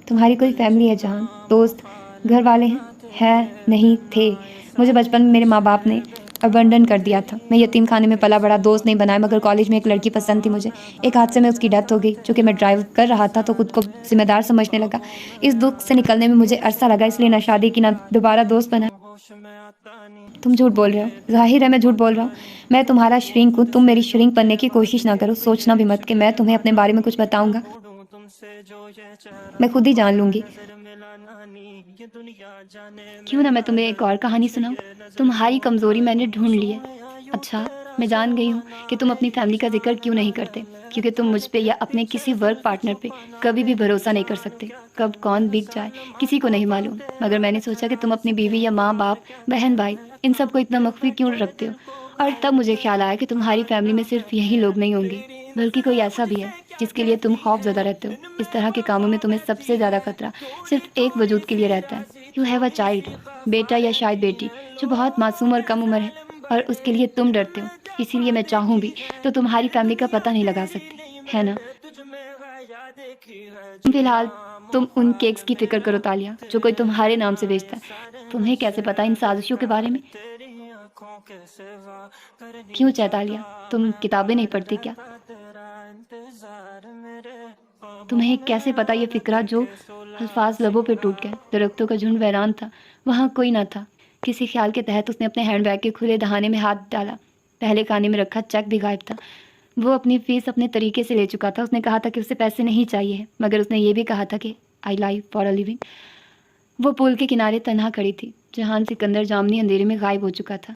तुम्हारी कोई फैमिली है जहाँ दोस्त घर वाले हैं? है नहीं थे। मुझे बचपन में मेरे माँ बाप ने अबंडन कर दिया था। मैं यतीम खाने में पला बड़ा, दोस्त नहीं बनाए, मगर कॉलेज में एक लड़की पसंद थी मुझे। एक हादसे में उसकी डेथ हो गई। चूँकि मैं ड्राइव कर रहा था तो खुद को ज़िम्मेदार समझने लगा। इस दुःख से निकलने में मुझे अरसा लगा, इसलिए ना शादी की ना दोबारा दोस्त बनाए। तुम झूठ बोल रहे हो। ज़ाहिर है मैं झूठ बोल रहा हूँ। मैं तुम्हारा श्रिंक हूँ, तुम मेरी श्रिंक बनने की कोशिश ना करो। सोचना भी मत कि मैं तुम्हें अपने बारे में कुछ बताऊँगा। मैं खुद ही जान लूँगी। क्यों ना मैं तुम्हें एक और कहानी सुनाऊँ? तुम्हारी कमज़ोरी मैंने ढूँढ ली है। अच्छा, मैं जान गई हूँ कि तुम अपनी फैमिली का ज़िक्र क्यों नहीं करते, क्योंकि तुम मुझ पे या अपने किसी वर्क पार्टनर पे कभी भी भरोसा नहीं कर सकते। कब कौन बिक जाए, किसी को नहीं मालूम। मगर मैंने सोचा कि तुम अपनी बीवी या माँ-बाप, बहन-भाई, इन सबको इतना मख्फ़ी क्यों रखते हो? और तब मुझे ख़्याल आया कि तुम्हारी फैमिली में सिर्फ़ यही लोग नहीं होंगे, बल्कि कोई ऐसा भी है, जिसके लिए तुम खौफ़ज़दा रहते हो। इस तरह के कामों में तुम्हें सबसे ज़्यादा खतरा सिर्फ़ एक वजूद के लिए रहता है। यू हैव अ चाइल्ड, बेटा या शायद बेटी, जो बहुत मासूम और कम उम्र है, और उसके लिए तुम डरते हो। इसीलिए मैं चाहूँ भी तो तुम्हारी फैमिली का पता नहीं लगा सकती, है ना? फिलहाल तुम उन केक्स की फ़िक्र करो तालिया, जो कोई तुम्हारे नाम से बेचता है। तुम्हें कैसे पता इन साज़िशों के बारे में? क्यों चैतालिया, तुम किताबें नहीं पढ़ती क्या? तुम्हें कैसे पता ये फ़िक्रा जो अल्फाज़ लबों पे टूट गए? दरख्तों का झुंड वीरान था, वहाँ कोई न था। किसी ख़्याल के तहत उसने अपने हैंडबैग के खुले दहाने में हाथ डाला। पहले खाने में रखा चेक भी गायब था। वो अपनी फ़ीस अपने तरीके से ले चुका था। उसने कहा था कि उसे पैसे नहीं चाहिए हैं, मगर उसने ये भी कहा था कि आई लाइव फॉर अ लिविंग। वो पुल के किनारे तन्हा खड़ी थी। जहान सिकंदर जामनी अंधेरे में गायब हो चुका था।